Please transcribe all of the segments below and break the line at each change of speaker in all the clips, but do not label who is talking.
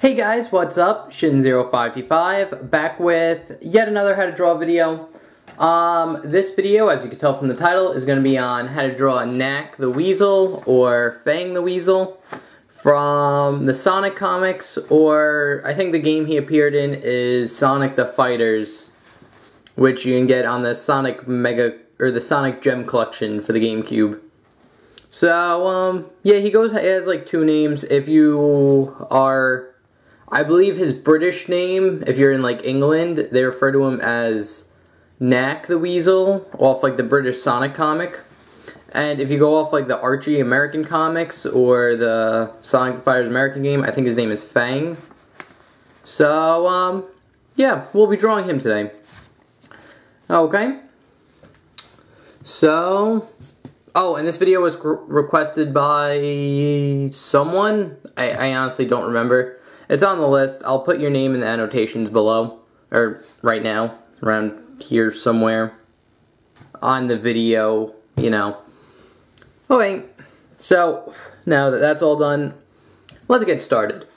Hey guys, what's up? Shin0525 back with yet another how to draw video. This video, as you can tell from the title, is going to be on how to draw Nack the Weasel or Fang the Weasel from the Sonic comics, or I think the game he appeared in is Sonic the Fighters, which you can get on the Sonic Mega or the Sonic Gem Collection for the GameCube. So, yeah, he has like two names. If you are, I believe his British name, if you're in like England, they refer to him as Nack the Weasel, off like the British Sonic comic. And if you go off like the Archie American comics or the Sonic the Fighters American game, I think his name is Fang. So, yeah, we'll be drawing him today. Okay. So, oh, and this video was requested by someone. I honestly don't remember. It's on the list. I'll put your name in the annotations below, or right now, around here somewhere on the video, you know. Okay, so now that that's all done, let's get started.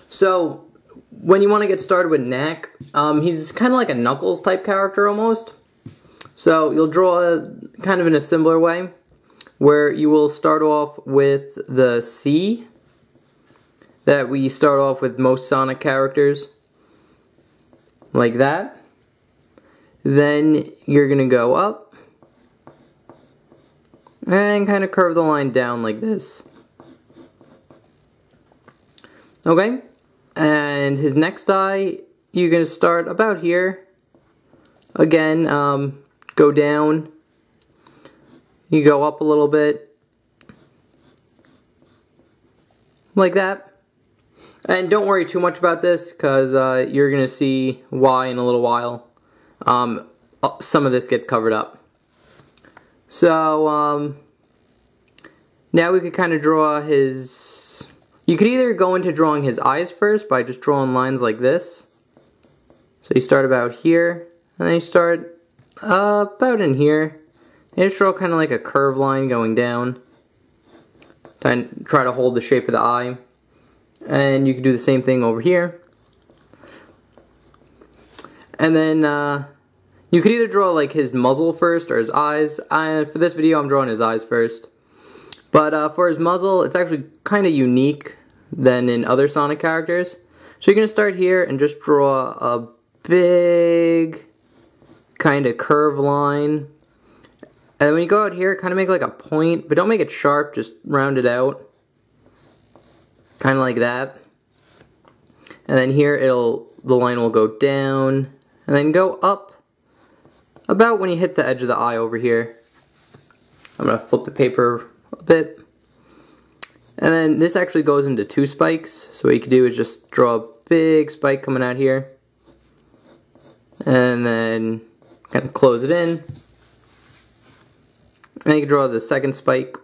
So, when you want to get started with Nack, he's kind of like a Knuckles type character almost. So you'll draw kind of in a similar way, where you will start off with the C that we start off with most Sonic characters, like that. Then you're going to go up and kind of curve the line down like this. Okay, and his next eye, you're going to start about here. Again, go down, you go up a little bit, like that. And don't worry too much about this, because you're going to see why in a little while. Some of this gets covered up. So, now we could kind of draw his... You could either go into drawing his eyes first by just drawing lines like this. So you start about here, and then you start about in here. And just draw kind of like a curved line going down. Try to hold the shape of the eye. And you can do the same thing over here. And then you could either draw like his muzzle first or his eyes. For this video I'm drawing his eyes first. But for his muzzle, it's actually kind of unique than in other Sonic characters. So you're going to start here and just draw a big kind of curved line. And when you go out here, kind of make like a point, but don't make it sharp, just round it out. Kind of like that. And then here the line will go down and then go up about when you hit the edge of the eye over here. I'm going to flip the paper a bit. And then this actually goes into two spikes. So what you can do is just draw a big spike coming out here. And then kind of close it in. And you can draw the second spike.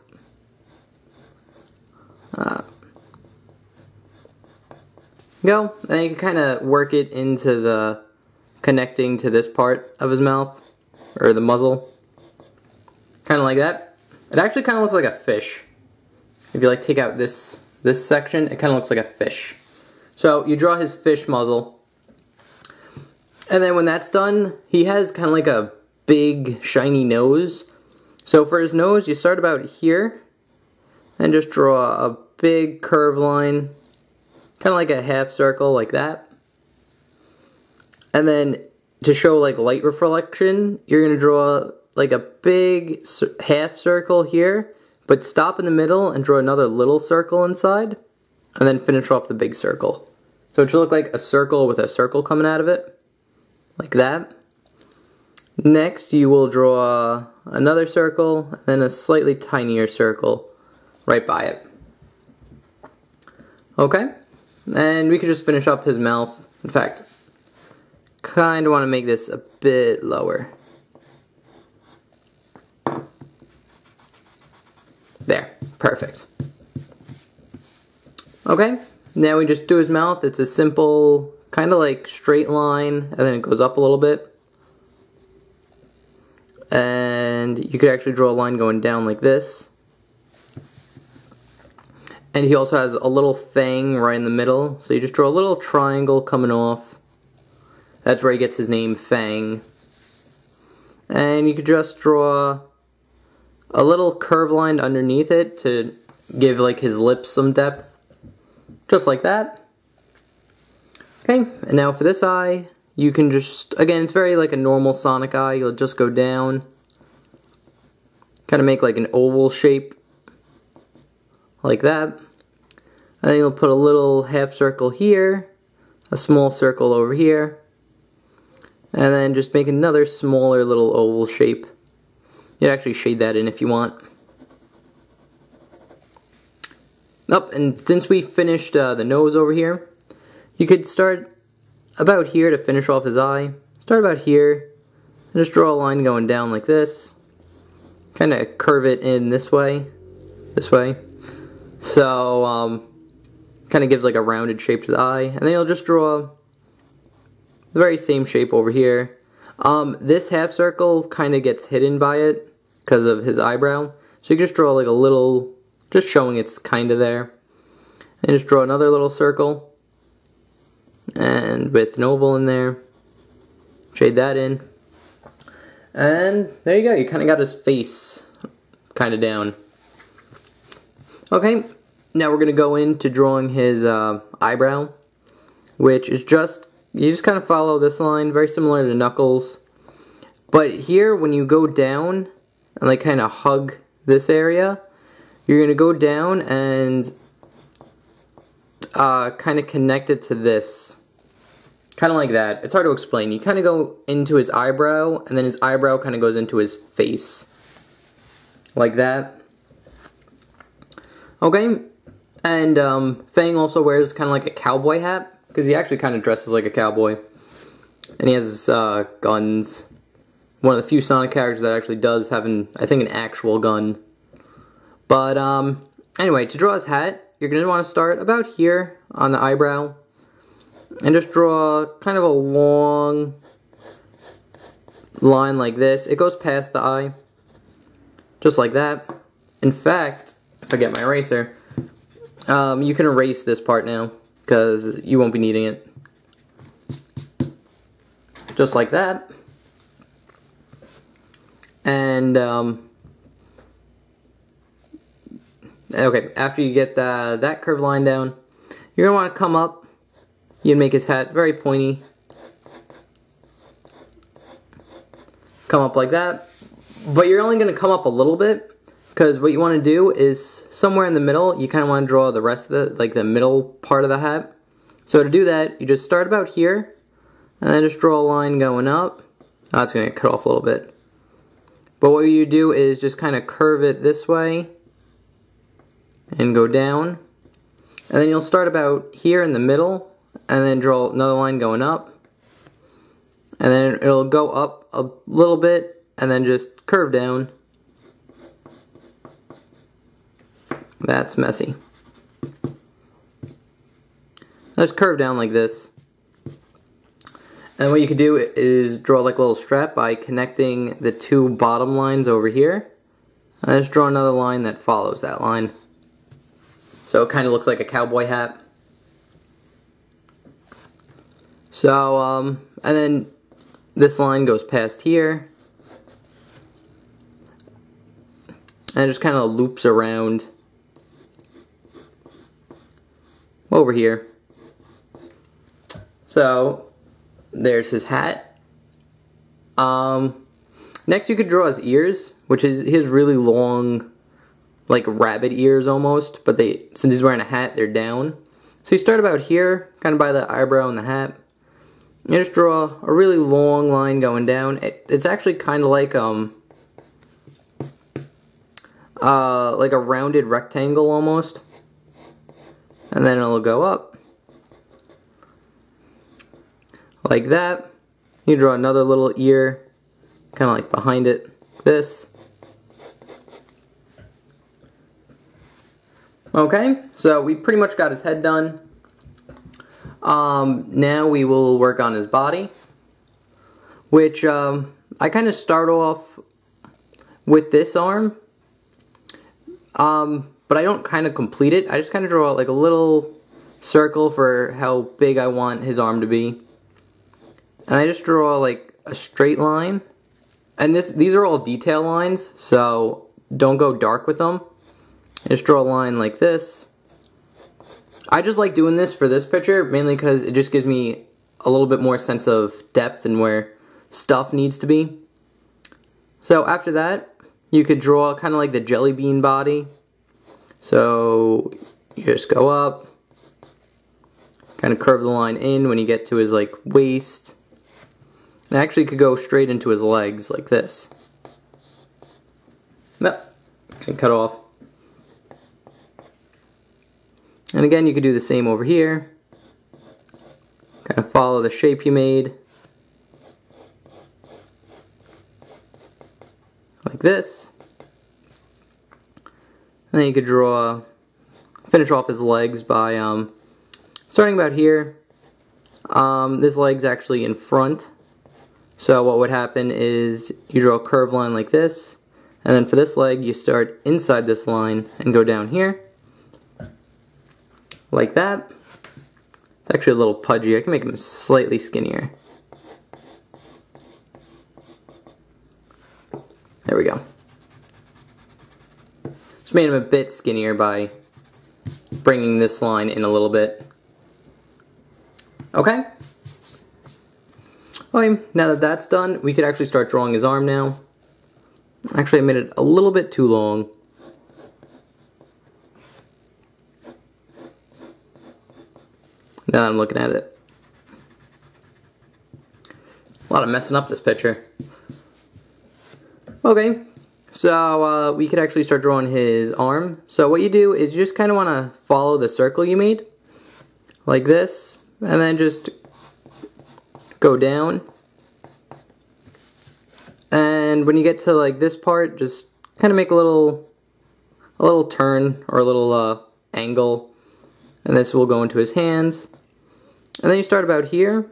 Go. Then you can kind of work it into the connecting to this part of his mouth, or the muzzle. Kind of like that. It actually kind of looks like a fish. If you like take out this section, it kind of looks like a fish. So you draw his fish muzzle. And then when that's done, he has kind of like a big shiny nose. So for his nose, you start about here and just draw a big curved line, kind of like a half circle like that. And then to show like light reflection, you're going to draw like a big half circle here, but stop in the middle and draw another little circle inside, and then finish off the big circle. So it should look like a circle with a circle coming out of it, like that. Next, you will draw another circle, and then a slightly tinier circle right by it. Okay, and we could just finish up his mouth. In fact, kind of want to make this a bit lower. There, perfect. Okay, now we just do his mouth. It's a simple, kind of like straight line, and then it goes up a little bit. And you could actually draw a line going down like this. And he also has a little fang right in the middle. So you just draw a little triangle coming off. That's where he gets his name, Fang. And you could just draw a little curve line underneath it to give like his lips some depth. Just like that. Okay, and now for this eye, you can just, again, it's very like a normal Sonic eye. You'll just go down. Kind of make like an oval shape. Like that. And then you'll put a little half circle here. A small circle over here. And then just make another smaller little oval shape. You can actually shade that in if you want. Oh, and since we finished the nose over here, you could start about here to finish off his eye. Start about here, and just draw a line going down like this. Kind of curve it in this way. So, kind of gives like a rounded shape to the eye. And then you'll just draw the very same shape over here. This half circle kind of gets hidden by it because of his eyebrow. So you can just draw like a little, just showing it's kind of there. And just draw another little circle. And with an oval in there. Shade that in. And there you go, you kind of got his face kind of down. Okay, now we're going to go into drawing his eyebrow. Which is just, you just kind of follow this line, very similar to Knuckles. But here, when you go down and like kind of hug this area, you're going to go down and kind of connect it to this. Kind of like that. It's hard to explain. You kind of go into his eyebrow, and then his eyebrow kind of goes into his face. Like that. Okay. And Fang also wears kind of like a cowboy hat, because he actually kind of dresses like a cowboy. And he has guns. One of the few Sonic characters that actually does have, I think, an actual gun. But, anyway, to draw his hat, you're going to want to start about here on the eyebrow. And just draw kind of a long line like this. It goes past the eye. Just like that. In fact, if I get my eraser, you can erase this part now, because you won't be needing it. Just like that. And, okay, after you get that curved line down, you're going to want to come up. You can make his hat very pointy. Come up like that. But you're only going to come up a little bit, because what you want to do is somewhere in the middle, you kind of want to draw the rest of the, like the middle part of the hat. So to do that, you just start about here, and then just draw a line going up. Oh, it's going to get cut off a little bit. But what you do is just kind of curve it this way, and go down. And then you'll start about here in the middle, and then draw another line going up. And then it'll go up a little bit, and then just curve down. That's messy. Just curve down like this. And what you could do is draw like a little strap by connecting the two bottom lines over here. And just draw another line that follows that line. So it kind of looks like a cowboy hat. So, and then this line goes past here. And it just kind of loops around over here. So, there's his hat. Next you could draw his ears, which is, he has really long, like rabbit ears almost, but since he's wearing a hat, they're down. So you start about here, kind of by the eyebrow and the hat. You just draw a really long line going down. It's actually kind of like a rounded rectangle almost. And then it'll go up. Like that. You draw another little ear, kind of like behind it, this. Okay, so we pretty much got his head done. Now we will work on his body, which I kind of start off with this arm. but I don't kind of complete it. I just kind of draw like a little circle for how big I want his arm to be. And I just draw like a straight line. And these are all detail lines, so don't go dark with them. I just draw a line like this. I just like doing this for this picture, mainly because it just gives me a little bit more sense of depth and where stuff needs to be. So after that, you could draw kind of like the jelly bean body. So you just go up, kind of curve the line in when you get to his like waist. And actually could go straight into his legs like this. No, and cut off. And again, you could do the same over here. Kind of follow the shape you made. Like this. And then you could finish off his legs by starting about here. This leg's actually in front. So what would happen is you draw a curved line like this, and then for this leg you start inside this line and go down here. Like that. It's actually a little pudgy. I can make him slightly skinnier. There we go. Just made him a bit skinnier by bringing this line in a little bit. Okay. Okay, now that that's done, we could actually start drawing his arm now. Actually, I made it a little bit too long. Now that I'm looking at it. A lot of messing up this picture. Okay, so we could actually start drawing his arm. So what you do is you just kind of want to follow the circle you made. Like this. And then just go down. And when you get to like this part, just kind of make a little turn or a little angle. And this will go into his hands. And then you start about here.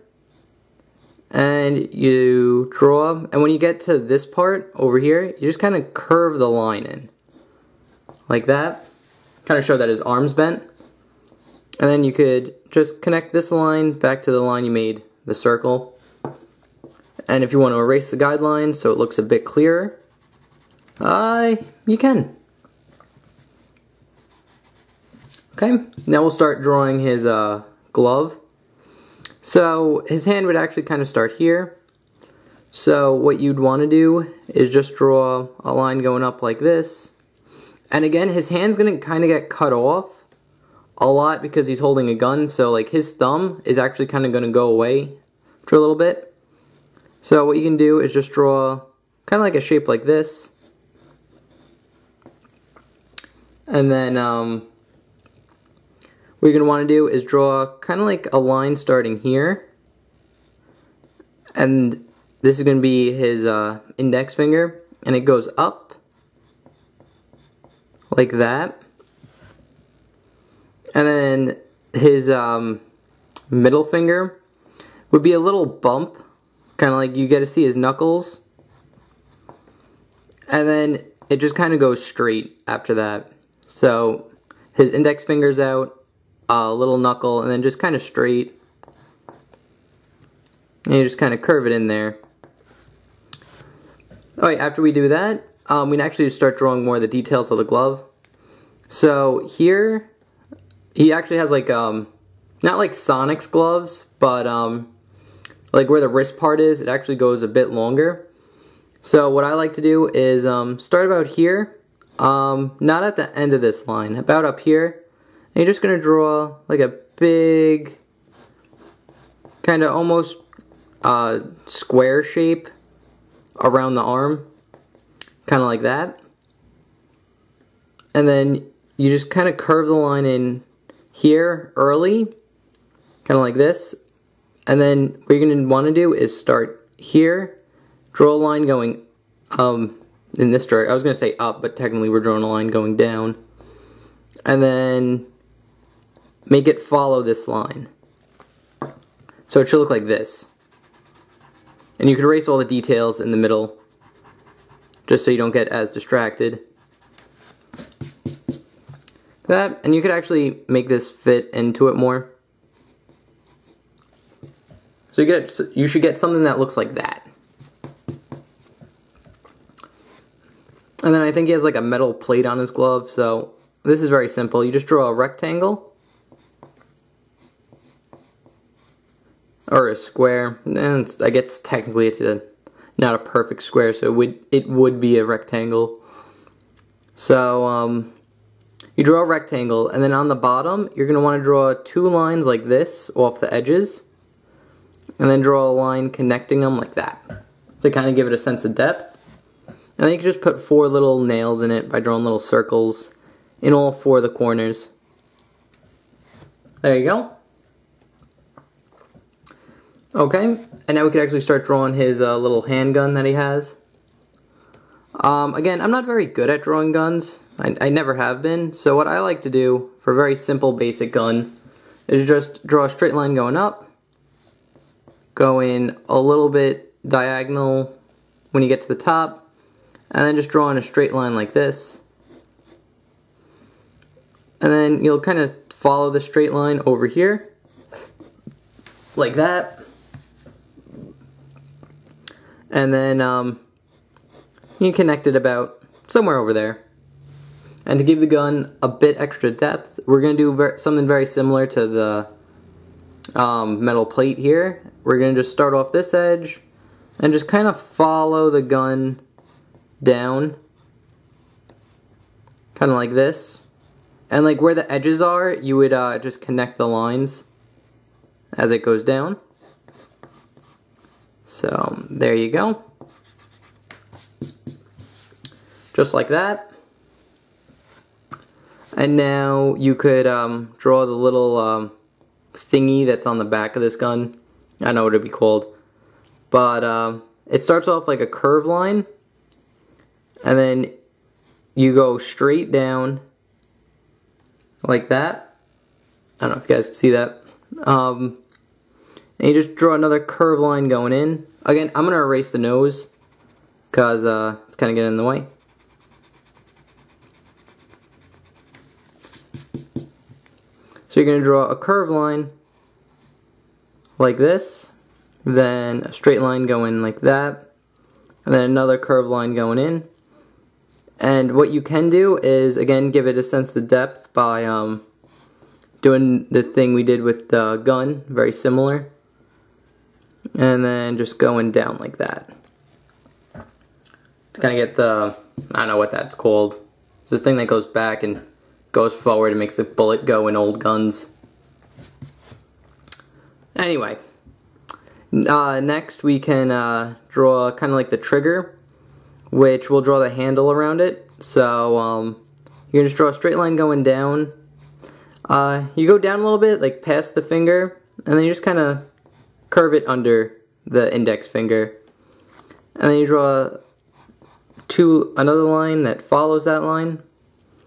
And you draw. And when you get to this part over here, you just kind of curve the line in. Like that. Kind of show that his arm's bent. And then you could just connect this line back to the line you made, the circle. And if you want to erase the guidelines so it looks a bit clearer, you can. Okay, now we'll start drawing his glove. So his hand would actually kind of start here. So what you'd want to do is just draw a line going up like this. And again, his hand's going to kind of get cut off a lot because he's holding a gun, so like his thumb is actually kind of going to go away for a little bit. So what you can do is just draw kind of like a shape like this. And then what you're going to want to do is draw kind of like a line starting here. And this is going to be his index finger, and it goes up like that. And then his middle finger would be a little bump, kind of like you get to see his knuckles. And then it just kind of goes straight after that. So his index finger's out, a little knuckle, and then just kind of straight. And you just kind of curve it in there. Alright, after we do that, we can actually start drawing more of the details of the glove. So here, he actually has like, not like Sonic's gloves, but like where the wrist part is, it actually goes a bit longer. So what I like to do is start about here, not at the end of this line, about up here. And you're just going to draw like a big, kind of almost square shape around the arm, kind of like that. And then you just kind of curve the line in here early, kind of like this. And then what you're going to want to do is start here, draw a line going in this direction. I was going to say up, but technically we're drawing a line going down. And then make it follow this line. So it should look like this. And you can erase all the details in the middle, just so you don't get as distracted. That, and you could actually make this fit into it more. So you should get something that looks like that. And then I think he has like a metal plate on his glove, so this is very simple. You just draw a rectangle. Or a square. And I guess technically it's not a perfect square, so it would be a rectangle. So you draw a rectangle, and then on the bottom you're going to want to draw 2 lines like this off the edges, and then draw a line connecting them like that to kind of give it a sense of depth. And then you can just put 4 little nails in it by drawing little circles in all 4 of the corners. There you go. Okay, and now we can actually start drawing his little handgun that he has. Again, I'm not very good at drawing guns. I never have been. So what I like to do for a very simple basic gun is just draw a straight line going up, going a little bit diagonal when you get to the top, and then just draw in a straight line like this. And then you'll kind of follow the straight line over here, like that. And then you can connect it about somewhere over there. And to give the gun a bit extra depth, we're going to do something very similar to the metal plate here. We're going to just start off this edge and just kind of follow the gun down, kind of like this. And like where the edges are, you would just connect the lines as it goes down. So there you go. Just like that. And now you could draw the little thingy that's on the back of this gun. I don't know what it'd be called. But it starts off like a curved line. And then you go straight down like that. I don't know if you guys can see that. And you just draw another curved line going in. Again, I'm going to erase the nose because it's kind of getting in the way. So you're going to draw a curved line like this, then a straight line going like that, and then another curved line going in. And what you can do is, again, give it a sense of depth by doing the thing we did with the gun, very similar. And then just going down like that. To kind of get the, I don't know what that's called. It's this thing that goes back and goes forward and makes the bullet go in old guns. Anyway, next we can draw kind of like the trigger, which we'll draw the handle around it. So you can just draw a straight line going down. You go down a little bit, like past the finger, and then you just kind of curve it under the index finger. And then you draw another line that follows that line.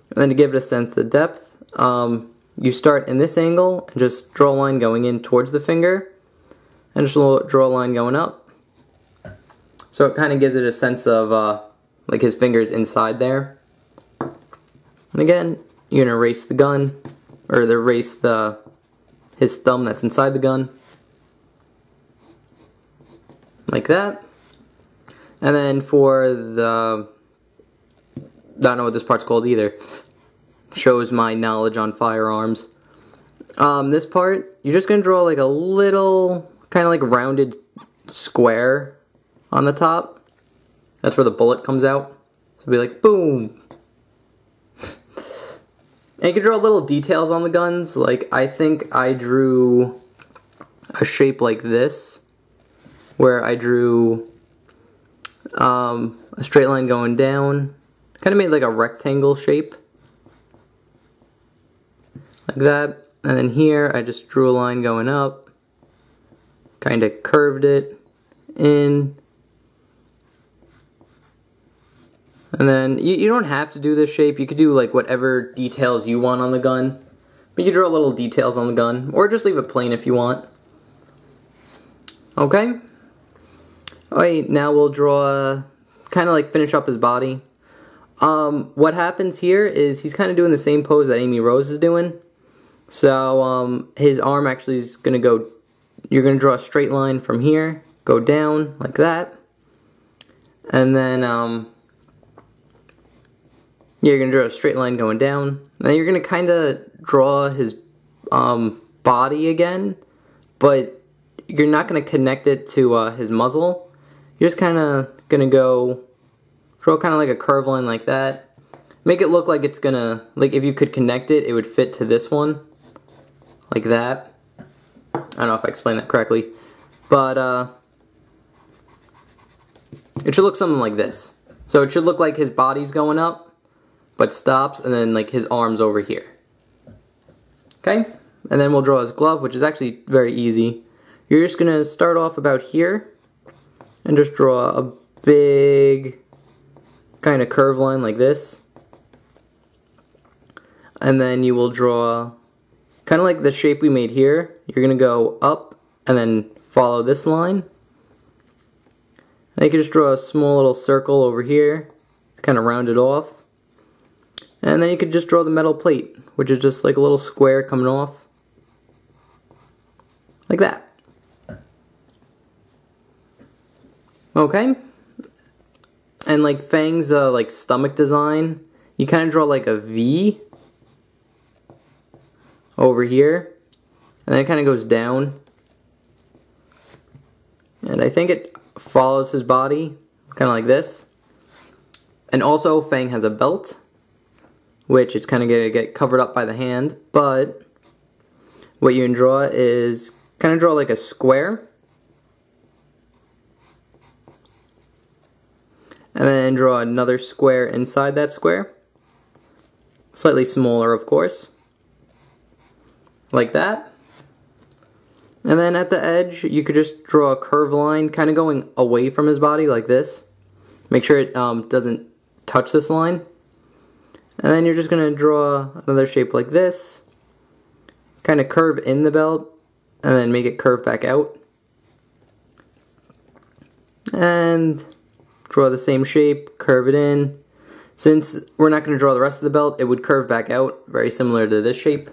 And then to give it a sense of depth, you start in this angle and just draw a line going in towards the finger, and just draw a line going up. So it kind of gives it a sense of like his finger's inside there. And again, you're gonna erase the gun, or erase his thumb that's inside the gun, like that. And then for the, I don't know what this part's called either. Shows my knowledge on firearms. This part, you're just going to draw like a little, kind of like rounded square on the top. That's where the bullet comes out. So it'll be like, boom. And you can draw little details on the guns. Like, I think I drew a shape like this, where I drew a straight line going down. Kind of made like a rectangle shape. Like that. And then here I just drew a line going up. Kind of curved it in. And then you don't have to do this shape. You could do like whatever details you want on the gun. But you can draw little details on the gun. Or just leave it plain if you want. Okay. Alright, now we'll draw, kind of like finish up his body. What happens here is he's kind of doing the same pose that Amy Rose is doing. So, his arm actually is going to go, you're going to draw a straight line from here, go down like that. And then, you're going to draw a straight line going down. And then you're going to kind of draw his body again, but you're not going to connect it to his muzzle. You're just kind of going to go, draw kind of like a curve line like that. Make it look like it's going to, like if you could connect it, it would fit to this one. Like that. I don't know if I explained that correctly. But, it should look something like this. So it should look like his body's going up, but stops, and then like his arm's over here. Okay? And then we'll draw his glove, which is actually very easy. You're just going to start off about here, and just draw a big kind of curve line like this. And then you will draw kind of like the shape we made here. You're going to go up and then follow this line. And you can just draw a small little circle over here, kind of round it off. And then you could just draw the metal plate, which is just like a little square coming off. Like that. Okay. And like Fang's like stomach design, you kind of draw like a V over here, and then it kind of goes down, and I think it follows his body kind of like this. And also Fang has a belt, which is kind of going to get covered up by the hand, but what you can draw is kind of draw like a square, and then draw another square inside that square, slightly smaller of course. Like that. And then at the edge, you could just draw a curved line, kind of going away from his body like this. Make sure it doesn't touch this line. And then you're just going to draw another shape like this. Kind of curve in the belt, and then make it curve back out. And draw the same shape, curve it in. Since we're not going to draw the rest of the belt, it would curve back out, very similar to this shape.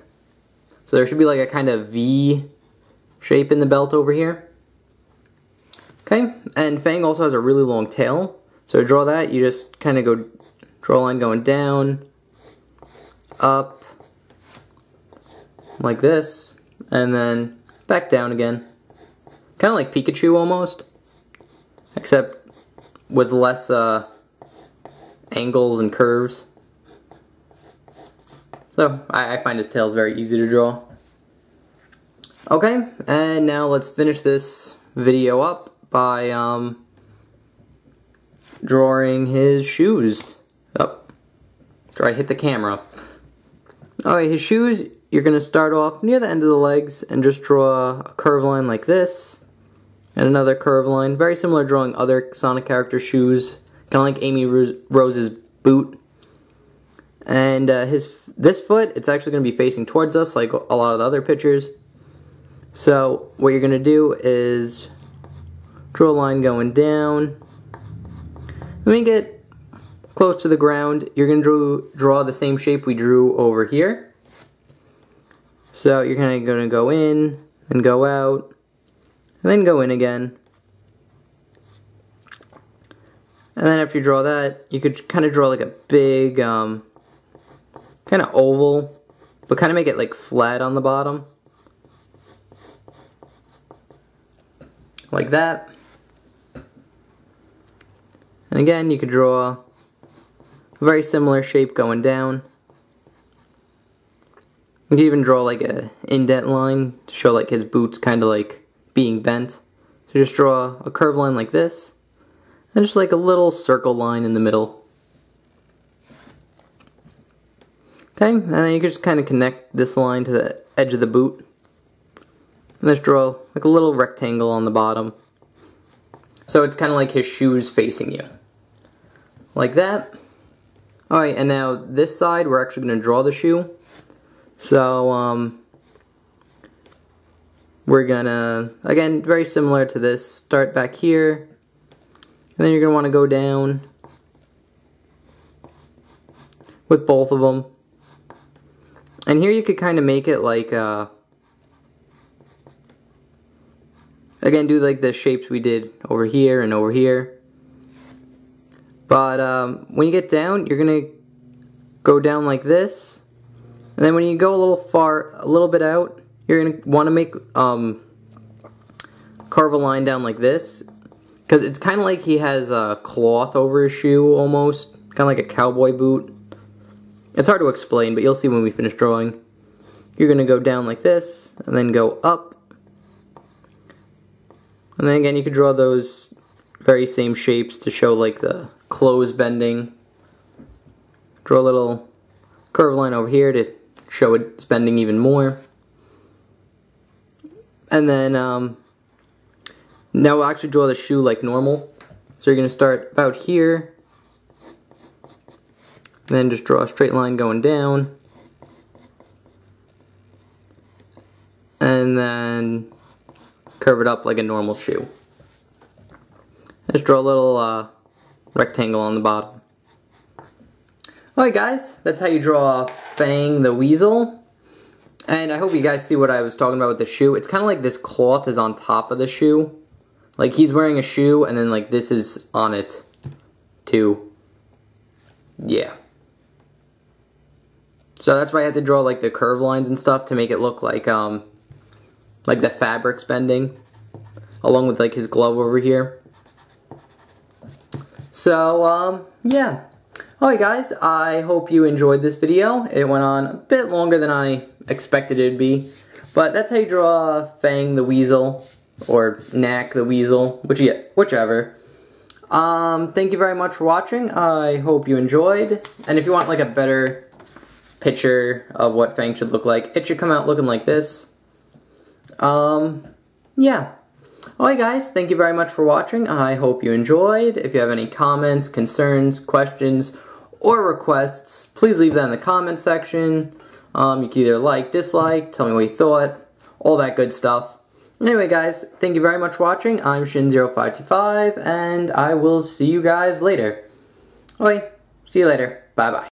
So there should be like a kind of V shape in the belt over here. Okay, and Fang also has a really long tail. So to draw that, you just kind of go, draw a line going down, up, like this, and then back down again. Kind of like Pikachu almost, except with less angles and curves. So, I find his tails very easy to draw. Okay, and now let's finish this video up by drawing his shoes. Oh, I hit the camera. Alright, his shoes, you're going to start off near the end of the legs and just draw a curve line like this. And another curve line, very similar to drawing other Sonic character shoes. Kind of like Amy Rose's boot. And this foot, it's actually going to be facing towards us like a lot of the other pictures. So what you're going to do is draw a line going down. When you get close to the ground, you're going to draw the same shape we drew over here. So you're kind of going to go in, and go out, and then go in again. And then after you draw that, you could kind of draw like a big kind of oval, but kind of make it like flat on the bottom. Like that. And again, you could draw a very similar shape going down. You could even draw like a indent line to show like his boots kind of like being bent. So just draw a curved line like this, and just like a little circle line in the middle. Okay, and then you can just kind of connect this line to the edge of the boot. And just draw like a little rectangle on the bottom. So it's kind of like his shoes facing you. Like that. Alright, and now this side we're actually going to draw the shoe. So, we're gonna, again, very similar to this, start back here. And then you're going to want to go down. with both of them. And here you could kind of make it like, again, do like the shapes we did over here and over here. But when you get down, you're going to go down like this. And then when you go a little bit out, you're going to want to make, carve a line down like this. Because it's kind of like he has a cloth over his shoe almost. Kind of like a cowboy boot. It's hard to explain, but you'll see when we finish drawing. You're going to go down like this, and then go up. And then again, you could draw those very same shapes to show like the clothes bending. Draw a little curved line over here to show it's bending even more. And then, now we'll actually draw the shoe like normal. So you're going to start about here. Then just draw a straight line going down. And then curve it up like a normal shoe. Just draw a little rectangle on the bottom. Alright guys, that's how you draw Fang the Weasel. And I hope you guys see what I was talking about with the shoe. It's kind of like this cloth is on top of the shoe. Like he's wearing a shoe and then like this is on it too. Yeah. So that's why I had to draw like the curve lines and stuff to make it look like the fabric's bending, along with like his glove over here. So yeah. Alright guys, I hope you enjoyed this video. It went on a bit longer than I expected it to be, but that's how you draw Fang the Weasel, or Nack the Weasel, whichever. Thank you very much for watching. I hope you enjoyed, and if you want like a better picture of what Fang should look like, it should come out looking like this. Yeah. Alright guys, thank you very much for watching. I hope you enjoyed. If you have any comments, concerns, questions, or requests, please leave that in the comment section. You can either like, dislike, tell me what you thought, all that good stuff. Anyway guys, thank you very much for watching. I'm Shin0525, and I will see you guys later. Alright, see you later. Bye bye.